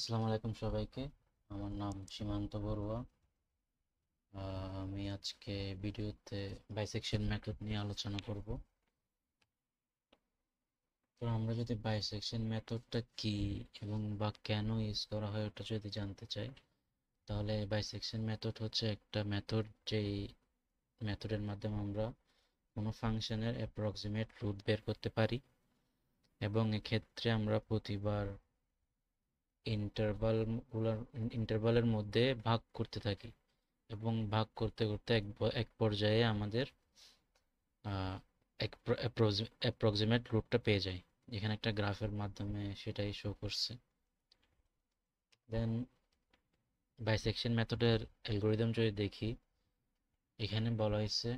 আসসালামু আলাইকুম সবাইকে। আমার নাম সীমান্ত বড়ুয়া। আমি আজকে ভিডিওতে বাইসেকশন মেথড নিয়ে আলোচনা করব। তো আমরা যদি বাইসেকশন মেথডটা কি এবং বা কেন ইউজ করা হয় ওটা যদি জানতে চাই, তাহলে বাইসেকশন মেথড হচ্ছে একটা মেথড যেই মেথডের মাধ্যমে আমরা কোনো ফাংশনের অ্যাপ্রক্সিমেট রুট বের করতে পারি, এবং এক্ষেত্রে আমরা প্রতিবার ইন্টারভালের মধ্যে ভাগ করতে থাকি, এবং ভাগ করতে করতে এক পর্যায়ে আমাদের অ্যাপ্রক্সিমেট রুটটা পেয়ে যাই। এখানে একটা গ্রাফের মাধ্যমে সেটাই শো করছে। দেন বাইসেকশন মেথডের অ্যালগোরিদম যদি দেখি, এখানে বলা হয়েছে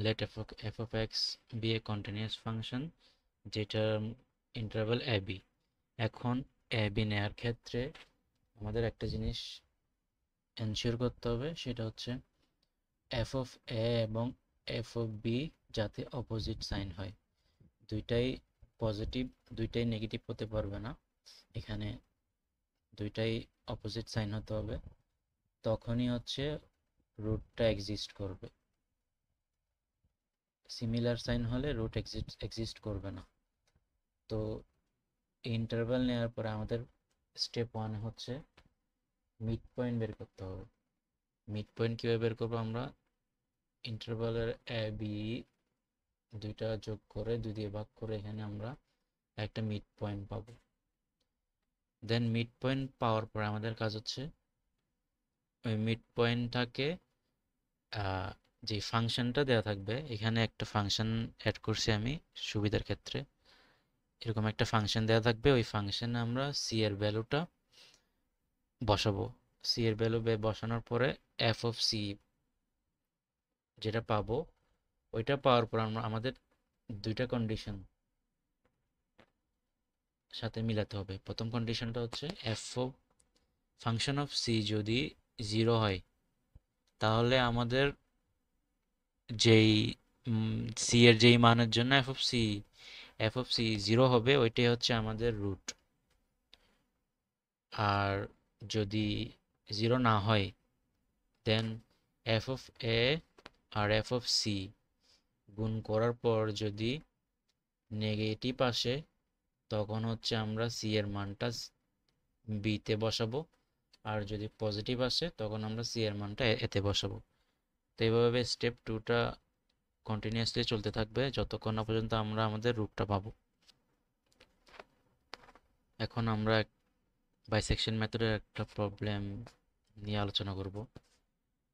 let f of x be a continuous function যেটার ইন্টারভ্যাল এ বি। এখন এ বি নেওয়ার ক্ষেত্রে আমাদের একটা জিনিস এনশিওর করতে হবে, সেটা হচ্ছে এফ অফ এ এবং এফ অফ বি যাতে অপোজিট সাইন হয়। দুইটাই পজিটিভ, দুইটাই নেগেটিভ হতে পারবে না। এখানে দুইটাই অপোজিট সাইন হতে হবে, তখনই হচ্ছে রুটটা এক্সিস্ট করবে। সিমিলার সাইন হলে রুট এক্সিস্ট করবে না। তো ইন্টারভ্যাল নেওয়ার পরে আমাদের স্টেপ ওয়ান হচ্ছে মিড পয়েন্ট বের করতে হবে। মিড পয়েন্ট কীভাবে বের করবো? আমরা ইন্টারভ্যালের এ বি দুইটা যোগ করে, দুই দিয়ে ভাগ করে এখানে আমরা একটা মিড পয়েন্ট পাবো। দেন মিড পয়েন্ট পাওয়ার পরে আমাদের কাজ হচ্ছে ওই মিড পয়েন্টটাকে যে ফাংশনটা দেওয়া থাকবে, এখানে একটা ফাংশন অ্যাড করছি আমি সুবিধার ক্ষেত্রে। এরকম একটা ফাংশন দেওয়া থাকবে, ওই ফাংশনে আমরা সি এর ভ্যালুটা বসাবো। সি এর ভ্যালু বসানোর পরে এফ অফ সি যেটা পাবো, ওইটা পাওয়ার পর আমরা আমাদের দুইটা কন্ডিশন সাথে মিলাতে হবে। প্রথম কন্ডিশনটা হচ্ছে f of function of c যদি 0 হয়, তাহলে আমাদের যেই সি এর যেই মানের জন্য এফ অফ সি 0 হবে, ওইটাই হচ্ছে আমাদের রুট। আর যদি 0 না হয়, then F of A R F of C গুণ করার পর যদি নেগেটিভ আসে, তখন হচ্ছে আমরা সি এর মানটা বিতে বসাবো, আর যদি পজিটিভ আসে তখন আমরা সি এর মানটা এতে বসাবো। তো এইভাবে স্টেপ টুটা কন্টিনিউয়াসলি চলতে থাকবে যতক্ষণ না পর্যন্ত আমরা আমাদের রুটটা পাবো। এখন আমরা বাইসেকশন মেথডের একটা প্রবলেম নিয়ে আলোচনা করব।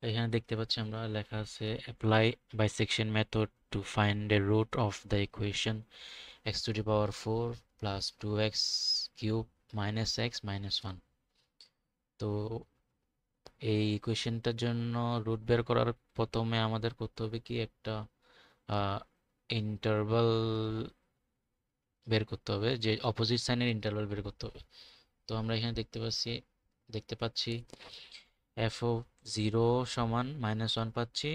এখানে দেখতে পাচ্ছি আমরা লেখা আছে apply bisection method to find the root of the equation x to the power 4 plus 2x cube minus x minus 1। তো এই ইকুয়েশনটার জন্য রুট বের করার প্রথমে আমাদের করতে হবে কি, একটা ইন্টারভাল বের করতে হবে, যে অপোজিট সাইনের ইন্টারভাল বের করতে হবে। তো আমরা এখানে দেখতে পাচ্ছি এফ অফ 0 সমান -1 পাচ্ছি,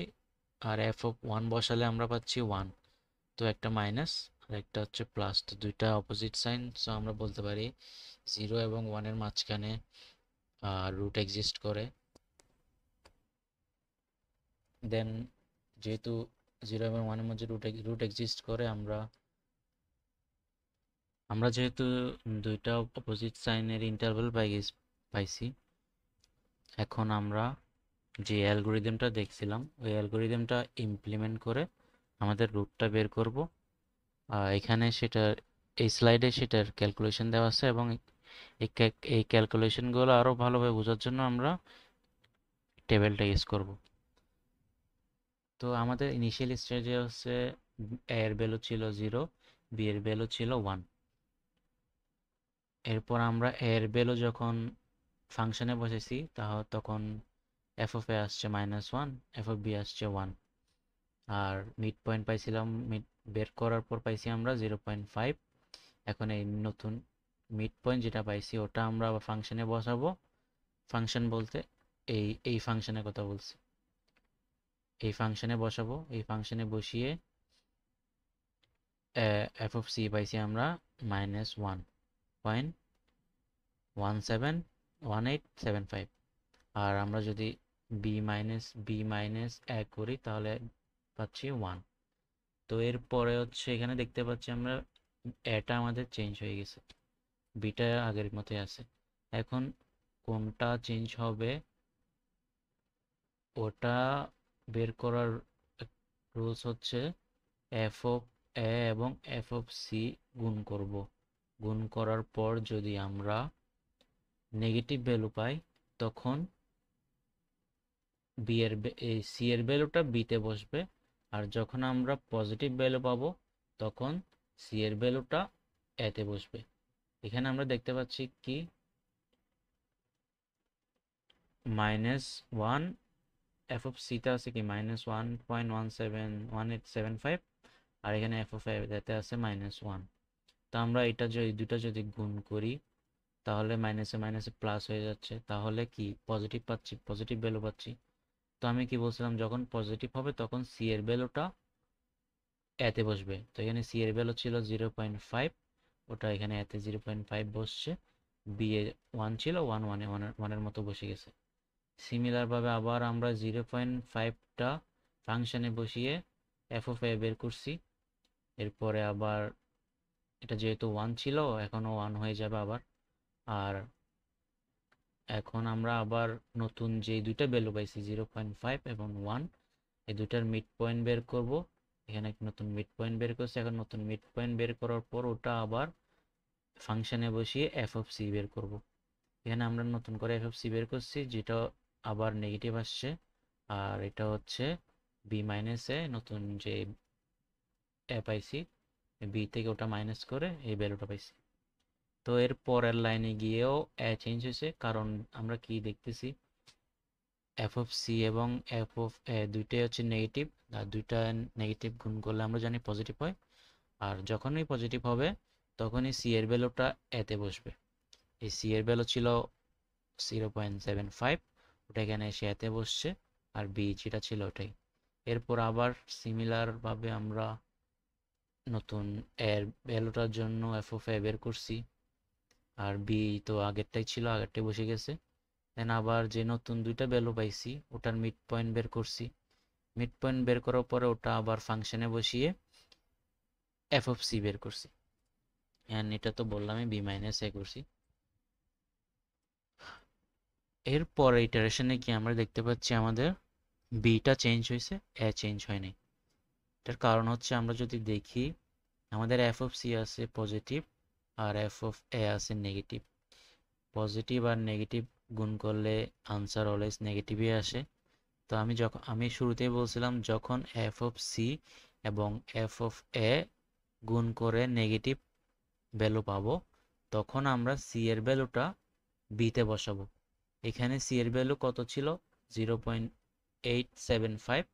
আর এফ অফ 1 বসালে আমরা পাচ্ছি 1। তো একটা মাইনাস আর একটা হচ্ছে প্লাস, তো দুইটা অপোজিট সাইন। সো আমরা বলতে পারি 0 এবং 1 এর মাঝখানে রুট এক্সিস্ট করে। দেন যেহেতু 0 এবং 1 এর মধ্যে রুট এক্সিস্ট করে, আমরা যেহেতু দুইটা অপোজিট সাইনের ইন্টারভাল পাইছি, এখন আমরা যে অ্যালগোরিদমটা দেখছিলাম ওই অ্যালগোরিদমটা ইমপ্লিমেন্ট করে আমাদের রুটটা বের করব। এখানে এই স্লাইডে সেটার ক্যালকুলেশন দেওয়া আছে, এবং এই ক্যালকুলেশনগুলো আরও ভালোভাবে বোঝার জন্য আমরা টেবিলটা ইউজ করব। তো আমাদের ইনিশিয়াল স্টেজে হচ্ছে এ এর ভ্যালু ছিল 0, বি এর ভ্যালু ছিল 1। এরপর আমরা এ এর ভ্যালু যখন ফাংশনে বসেছি তখন এফ অফ এ আসছে -1, এফ অফ বি আসছে 1। আর মিড পয়েন্ট পাইছিলাম, বের করার পর পাইছি আমরা 0.5। এখন এই নতুন মিড পয়েন্ট যেটা পাইছি ওটা আমরা আবার ফাংশনে বসাবো। ফাংশন বলতে এই ফাংশনের কথা বলছি। এই ফাংশনে বসাবো, এই ফাংশনে বসিয়ে এফ অফ সি পাইছি আমরা -1.5। 171875। আর আমরা যদি b মাইনাস করি তাহলে পাচ্ছি 1। তো এরপরে হচ্ছে এখানে দেখতে পাচ্ছি আমরা এটা আমাদের চেঞ্জ হয়ে গেছে, বিটা আগের মতোই আছে। এখন কোনটা চেঞ্জ হবে ওটা বের করার রুলস হচ্ছে এফ অফ এ এবং এফ অফ সি গুণ করব। গুণ করার পর যদি আমরা নেগেটিভ ভ্যালু পাই তখন বি এর এই সি এর ভ্যালুটা বিতে বসবে, আর যখন আমরা পজিটিভ ভ্যালু পাবো তখন সি এর ভ্যালুটা এতে বসবে। এখানে আমরা দেখতে পাচ্ছি কি -1 এফ অফ সিতে আছে কি -1.17187.1875, আর এখানে এফ অফ এতে আছে -1। তো আমরা এটা যদি দুটো যদি গুণ করি তাহলে মাইনাসে মাইনাসে প্লাস হয়ে যাচ্ছে, তাহলে কি পজিটিভ পাচ্ছি, পজিটিভ ভ্যালু পাচ্ছি। তো আমি কি বলছিলাম, যখন পজিটিভ হবে তখন সি এর ভ্যালুটা এতে বসবে। তো এখানে সি এর ভ্যালু ছিল 0.5, ওটা এখানে এতে 0.5 বসছে। বি এ 1 ছিল, 1 মতো বসে গেছে। সিমিলারভাবে আবার আমরা 0.5টা ফাংশনে বসিয়ে এফ অফ এ বের করছি। এরপরে আবার এটা যেহেতু 1 ছিল এখনও 1 হয়ে যাবে আবার। আর এখন আমরা আবার নতুন যে দুইটা ভ্যালু পাইছি 0.5 এবং 1, এই দুইটার মিড পয়েন্ট বের করব। এখানে নতুন মিড পয়েন্ট বের করছি। এখন নতুন মিড পয়েন্ট বের করার পর ওটা আবার ফাংশনে বসিয়ে এফ অফ সি বের করব। এখানে আমরা নতুন করে এফ অফ সি বের করছি, যেটা আবার নেগেটিভ আসছে। আর এটা হচ্ছে বি মাইনাসে নতুন যে এ পাইছি, বি থেকে ওটা মাইনাস করে এই ভ্যালুটা পাইছি। তো এর পরের লাইনে গিয়েও এ চেঞ্জ হয়েছে, কারণ আমরা কি দেখতেছি এফ অফ সি এবং এফ অফ এ দুইটাই হচ্ছে নেগেটিভ, আর দুইটা নেগেটিভ গুণ করলে আমরা জানি পজিটিভ হয়। আর যখনই পজিটিভ হবে তখনই সি এর ভ্যালুটা এতে বসবে। এই সি এর ভ্যালু ছিল 0.75, ওটা এখানে এসে এতে বসছে, আর বি যেটা ছিল ওটাই। এরপর আবার সিমিলারভাবে আমরা নতুন এর ভ্যালুটার জন্য এফ অফ এ বের করছি, আর বি তো আগেরটাই ছিল, আগেরটাই বসে গেছে। দেন আবার যে নতুন দুইটা ভ্যালু পাইছি ওটার মিড পয়েন্ট বের করছি। মিড পয়েন্ট বের করার পরে ওটা আবার ফাংশনে বসিয়ে এফ অফ সি বের করছি। অ্যান্ড এটা তো বললামই বি মাইনাস এ করছি। এরপর ইটারেশনে কি আমরা দেখতে পাচ্ছি আমাদের বিটা চেঞ্জ হয়েছে, এ চেঞ্জ হয়নি। এটার কারণ হচ্ছে আমরা যদি দেখি আমাদের এফ অফ সি আছে পজিটিভ আর এফ অফ এ আছে নেগেটিভ। পজিটিভ আর নেগেটিভ গুণ করলে আনসার অলওয়েজ নেগেটিভই আসে। তো আমি শুরুতেই বলছিলাম যখন এফ অফ সি এবং এফ অফ এ গুণ করে নেগেটিভ ভ্যালু পাবো তখন আমরা সি এর ভ্যালুটা বিতে বসাবো। এখানে সি এর ভ্যালু কত ছিল 0.875,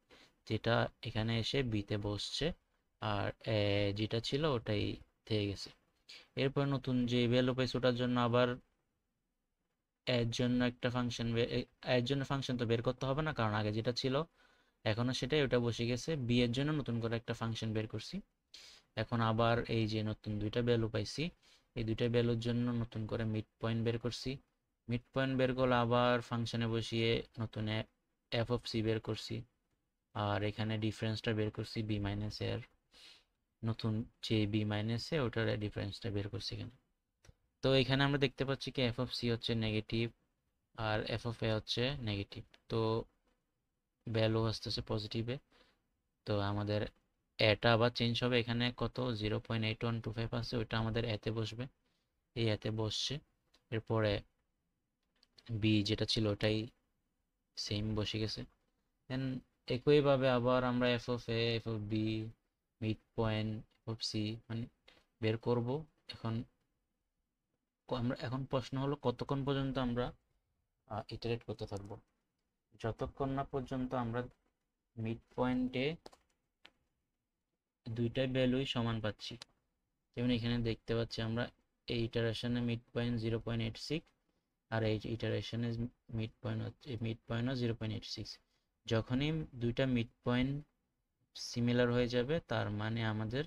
যেটা এখানে এসে বিতে বসছে, আর যেটা ছিল ওটাই থেকে গেছে। এরপর নতুন যে ভ্যালু পাইছে ওটার জন্য আবার এর জন্য একটা ফাংশন, এর জন্য ফাংশন তো বের করতে হবে না কারণ আগে যেটা ছিল এখনো সেটাই, ওটা বসে গেছে। বি এর জন্য নতুন করে একটা ফাংশন বের করছি। এখন আবার এই যে নতুন দুইটা ভ্যালু পাইছি এই দুইটা ভ্যালুর জন্য নতুন করে মিড পয়েন্ট বের করছি। মিড পয়েন্ট বের করলে আবার ফাংশনে বসিয়ে নতুন এফ অফ সি বের করছি, আর এখানে ডিফারেন্সটা বের করছি বি মাইনাস এর, নতুন যে বি মাইনাস এ ওটার ডিফারেন্সটা বের করছি এখানে। তো এখানে আমরা দেখতে পাচ্ছি কি এফ অফ সি হচ্ছে নেগেটিভ আর এফ অফ এ হচ্ছে নেগেটিভ, তো ভ্যালু আসতেছে পজিটিভে। তো আমাদের এটা আবার চেঞ্জ হবে, এখানে কত 0.8125 আছে ওইটা আমাদের এতে বসবে, এই এতে বসছে। এরপরে বি যেটা ছিল ওটাই সেম বসে গেছে। দেন একইভাবে আবার আমরা F of A F of B mid point F of C মানে বের করব। এখন এখন প্রশ্ন হলো কতক্ষণ পর্যন্ত আমরা ইটারেট করতে থাকবো, যতক্ষণ না পর্যন্ত আমরা মিড পয়েন্টে দুইটা ভ্যালুই সমান পাচ্ছি। যেমন এখানে দেখতে পাচ্ছি আমরা এই ইটারেশনে মিড পয়েন্ট 0.86, আর এই ইটারেশনে মিড পয়েন্টও 0.86। যখনই দুইটা মিড পয়েন্ট সিমিলার হয়ে যাবে তার মানে আমাদের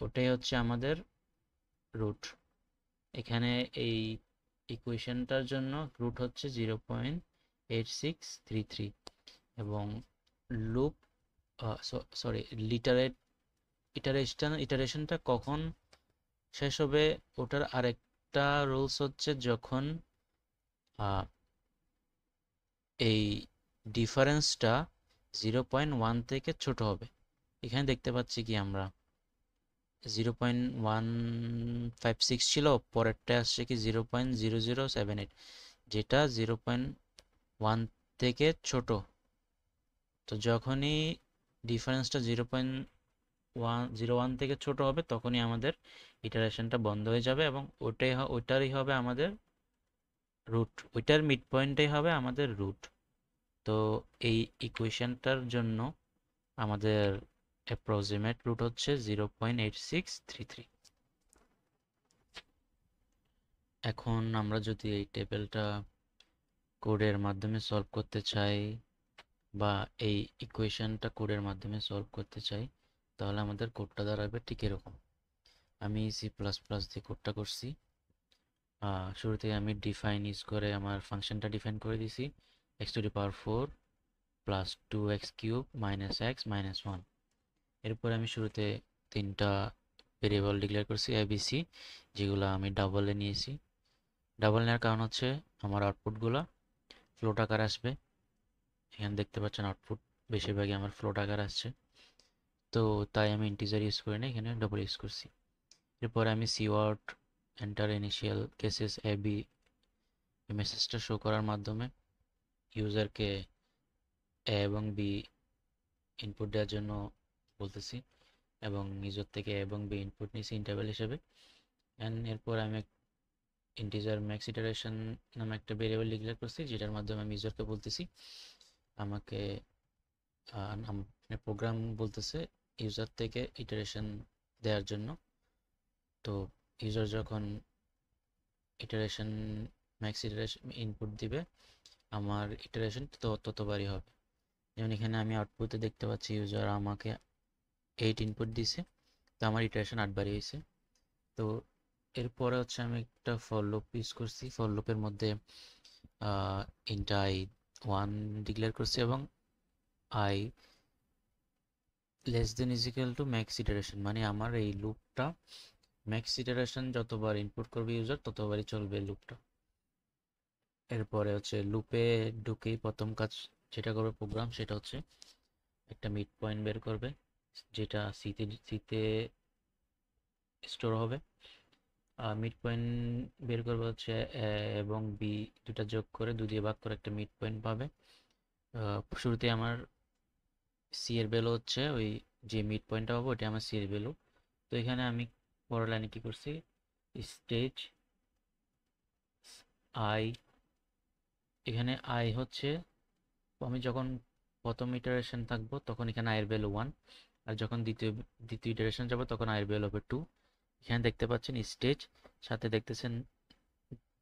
ওটাই হচ্ছে আমাদের রুট। এখানে এই ইকুয়েশনটার জন্য রুট হচ্ছে 0.8633 এবং লুপ সরি ইটারেশনটা কখন শেষ হবে ওটার আরেকটা রুলস হচ্ছে যখন এই ডিফারেন্সটা 0.1 থেকে ছোট হবে। এখানে দেখতে পাচ্ছি কি আমরা 0.156 ছিল, পরেরটা আসছে কি 0.0078, যেটা 0.1 থেকে ছোট। তো যখনই ডিফারেন্সটা 0.1 থেকে ছোট হবে তখনই আমাদের ইটারেশনটা বন্ধ হয়ে যাবে এবং ওইটারই হবে আমাদের রুট, ওইটার মিড পয়েন্টটাই হবে আমাদের রুট। তো এই ইকুয়েশনটার জন্য আমাদের অ্যাপ্রক্সিমেট রুট হচ্ছে 0.8633। এখন আমরা যদি এই টেবিলটা কোডের মাধ্যমে সলভ করতে চাই বা এই ইকুয়েশনটা কোডের মাধ্যমে সলভ করতে চাই তাহলে আমাদের কোডটা দাঁড়াবে ঠিক এরকম। আমি C++ দিয়ে কোডটা করছি। শুরু থেকে আমি ডিফাইন ইউজ করে আমার ফাংশনটা ডিফাইন করে দিছি x⁴ plus 2x³ minus x minus 1। এরপরে আমি শুরুতে তিনটা ভেরিয়েবল ডিক্লেয়ার করছি ABC, যেগুলো আমি ডাবলে নিয়েছি। ডাবল নেওয়ার কারণ হচ্ছে আমার আউটপুটগুলো ফ্লোট আকার আসবে। এখানে দেখতে পাচ্ছেন আউটপুট বেশিরভাগই আমার ফ্লোট আকার আসছে, তো তাই আমি ইন্টিজার ইউজ করি না, এখানে ডাবল ইউজ করছি। এরপরে আমি Seward enter initial cases AB এই মেসেজটা শো করার মাধ্যমে ইউজারকে এ এবং বি ইনপুট দেওয়ার জন্য বলতেছি এবং ইউজার থেকে এ এবং বি ইনপুট নিয়েছি ইন্টারভ্যাল হিসেবে। অ্যান্ড এরপর আমি ইন্টিজার ম্যাক্স ইটারেশন নামে একটা ভেরিয়েবল ডিক্লেয়ার করছি, যেটার মাধ্যমে আমি ইউজারকে বলতেছি আমাকে প্রোগ্রাম বলতেছে ইউজার থেকে ইটারেশন দেওয়ার জন্য। তো ইউজার যখন ইটারেশন ম্যাক্স ইটারেশন ইনপুট দিবে আমার ইটারেশন ততবারই হবে। যেমন এখানে আমি আউটপুটে দেখতে পাচ্ছি ইউজার আমাকে 8 ইনপুট দিছে, তো আমার ইটারেশন 8 বারই হয়েছে। তো এরপরে হচ্ছে আমি একটা ফর লুপ ইউজ করছি। ফর লুপের মধ্যে ইন্ট i 1 ডিক্লেয়ার করছি এবং i less than is equal to max iteration, মানে আমার এই লুপটা ম্যাক্স ইটারেশন যতবার ইনপুট করবে ইউজার ততবারই চলবে লুপটা। এরপরে হচ্ছে লুপে ঢুকেই প্রথম কাজ যেটা করবে প্রোগ্রাম সেটা হচ্ছে একটা মিড পয়েন্ট বের করবে, যেটা সিতে স্টোর হবে। মিড পয়েন্ট বের করবে হচ্ছে এ এবং বি দুটা যোগ করে 2 দিয়ে ভাগ করে একটা মিড পয়েন্ট পাবে। শুরুতে আমার সি এর ভ্যালু হচ্ছে ওই যে মিড পয়েন্টটা পাবো ওটা আমার সি এর ভ্যালু। তো এখানে আমি পরের লাইনে কি করছি, স্টেজ আই, এখানে আই হচ্ছে আমি যখন প্রথম ইটারেশন থাকবো তখন এখানে আই এর ভ্যালু 1, আর যখন দ্বিতীয় ইটারেশন যাব তখন আই এর ভ্যালু হবে 2। এখানে দেখতে পাচ্ছেন স্টেজ, সাথে দেখতেছেন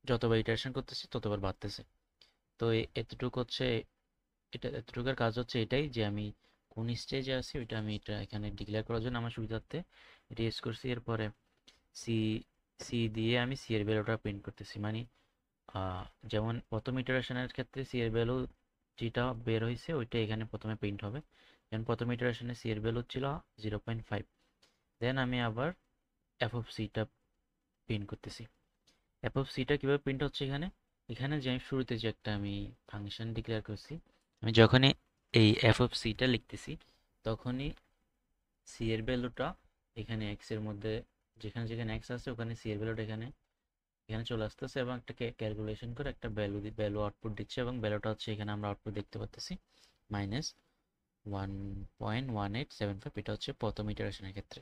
যতবার ইটারেশন করতেছি ততবার বাড়তেছে। তো এতটুকু হচ্ছে এতটুকুর কাজ হচ্ছে এটাই যে আমি কোন স্টেজে আছি ওইটা আমি এটা এখানে ডিক্লেয়ার করার জন্য আমার সুবিধার্থে এটা ইউজ করছি। এরপরে সি সি দিয়ে আমি সি এর ভ্যালুটা প্রিন্ট করতেছি, মানে যেমন প্রথম ইটারেশনের ক্ষেত্রে সি এর ভ্যালু যেটা বের হয়েছে ওইটা এখানে প্রথমে প্রিন্ট হবে। যেমন প্রথম ইটারেশনে সি এর ভ্যালু ছিল 0.5, দেন আমি আবার এফ অফ সিটা প্রিন্ট করতেছি। এফ অফ সিটা কীভাবে প্রিন্ট হচ্ছে এখানে, এখানে যে আমি শুরুতে যে একটা আমি ফাংশন ডিক্লেয়ার করছি, আমি যখনই এই এফ অফ সিটা লিখতেছি তখনই সি এর ভ্যালুটা এখানে এক্স এর মধ্যে যেখানে যেখানে এক্স আছে ওখানে সি এর ভ্যালুটা এখানে এখানে চলে আসতেছে এবং একটা ক্যালকুলেশন করে একটা ভ্যালু আউটপুট দিচ্ছে এবং ভ্যালুটা হচ্ছে এখানে আমরা আউটপুট দেখতে পাচ্ছি -1.1875। এটা হচ্ছে প্রথম ইটারেশনের ক্ষেত্রে।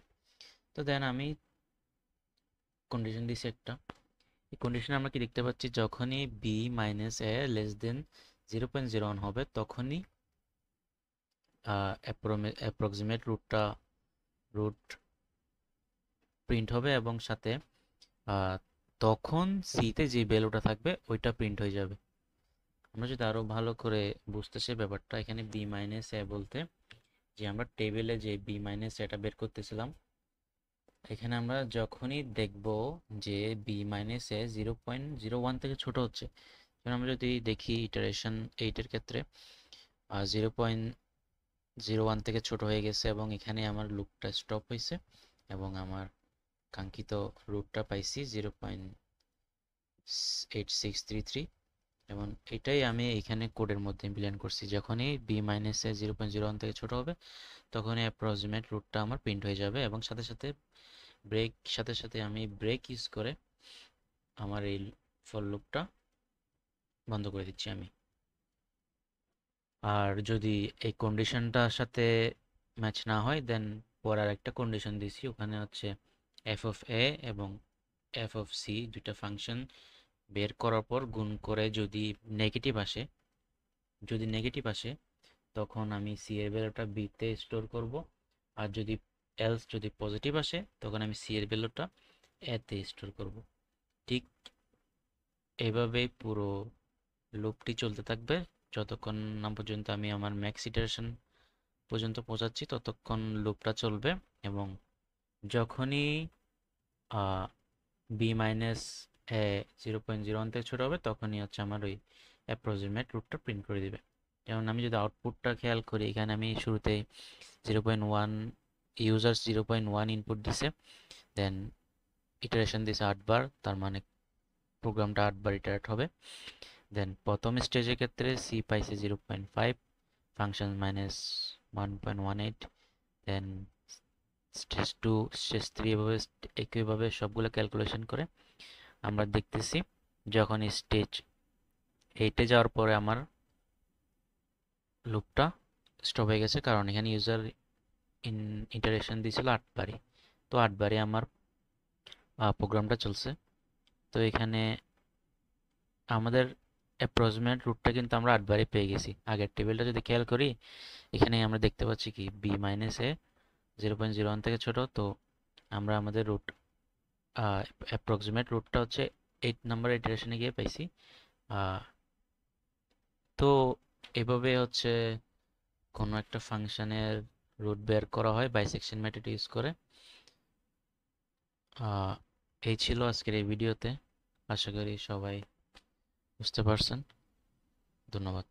তো দেন আমি কন্ডিশন দিছি একটা, এই কন্ডিশনে আমরা কি দেখতে পাচ্ছি যখনই বি মাইনাস এ লেস দেন 0.01 হবে তখনই অ্যাপ্রক্সিমেট রুট প্রিন্ট হবে এবং সাথে তখন সিতে যে ভ্যালুটা থাকবে ওইটা প্রিন্ট হয়ে যাবে। আমরা যদি আরো ভালো করে বুঝতে চাই ব্যাপারটা, এখানে বি মাইনাস এ বলতে যে আমরা টেবিলে যে বি মাইনাস এটা বের করতেছিলাম এখানে আমরা যখনই দেখব যে বি মাইনাস এ 0.01 থেকে ছোট হচ্ছে, যেমন আমরা যদি দেখি ইটারেশন 8 এর ক্ষেত্রে 0.01 থেকে ছোট হয়ে গেছে এবং এখানে আমার লুপটা স্টপ হয়েছে এবং আমার কাঙ্ক্ষিত রুটটা পাইছি 0.8633 এবং এটাই আমি এখানে কোডের মধ্যে ইমপ্লিমেন্ট করছি। যখনই বি মাইনাস এ 0.01 থেকে ছোট হবে তখনই অ্যাপ্রক্সিমেট রুটটা আমার প্রিন্ট হয়ে যাবে এবং সাথে সাথে আমি ব্রেক ইউজ করে আমার এই ফর লুপটা বন্ধ করে দিচ্ছি আমি। আর যদি এই কন্ডিশনটার সাথে ম্যাচ না হয় দেন পরে আর একটা কন্ডিশন দিছি, ওখানে হচ্ছে এফ অফ এ এবং এফ অফ সি দুইটা ফাংশন বের করার পর গুণ করে যদি নেগেটিভ আসে তখন আমি সি এর ভ্যালুটা বিতে স্টোর করব, আর যদি পজিটিভ আসে তখন আমি সি এর ভ্যালুটা এতে স্টোর করব। ঠিক এইভাবেই পুরো লুপটি চলতে থাকবে যতক্ষণ না পর্যন্ত আমি আমার ম্যাক্স ইটারেশন পর্যন্ত পৌঁছাচ্ছি, ততক্ষণ লুপটা চলবে এবং যখনই বি মাইনাস এ 0.01 থেকে ছোট হবে তখনই হচ্ছে আমার ওই অ্যাপ্রক্সিমেট রুটটা প্রিন্ট করে দিবে। যেমন আমি যদি আউটপুটটা খেয়াল করি, এখানে আমি শুরুতে 0.1 ইউজার 0.1 ইনপুট দিছে, দেন ইটারেশন দিছে 8 বার, তার মানে প্রোগ্রামটা 8 বার ইটারেট হবে। দেন প্রথম স্টেজের ক্ষেত্রে সি পাইছে 0.5, ফাংশন মাইনাস 1.18, দেন স্টেজ 2 স্টেজ 3 এভাবে একইভাবে সবগুলো ক্যালকুলেশন করে আমরা দেখতেছি যখন স্টেজ 8-এ যাওয়ার পরে আমার লুপটা স্টপ হয়ে গেছে, কারণ এখানে ইউজার ইটারেশন দিয়েছিল 8 বারই, তো 8 বারই আমার প্রোগ্রামটা চলছে। তো এখানে আমাদের অ্যাপ্রক্সিমেট রুটটা কিন্তু আমরা 8 বারই পেয়ে গেছি। আগের টেবিলটা যদি খেয়াল করি, এখানে আমরা দেখতে পাচ্ছি কি বি মাইনাস এ 0.01 থেকে ছোট, তো আমরা আমাদের রুট অ্যাপ্রক্সিমেট রুটটা হচ্ছে 8 নাম্বার ইটারেশনে গিয়ে পাইছি। তো এভাবে হচ্ছে কোনো একটা ফাংশনের রুট বের করা হয় বাইসেকশন মেথড ইউজ করে। এই ছিল আজকের এই ভিডিওতে, আশা করি সবাই বুঝতে পারছেন। ধন্যবাদ।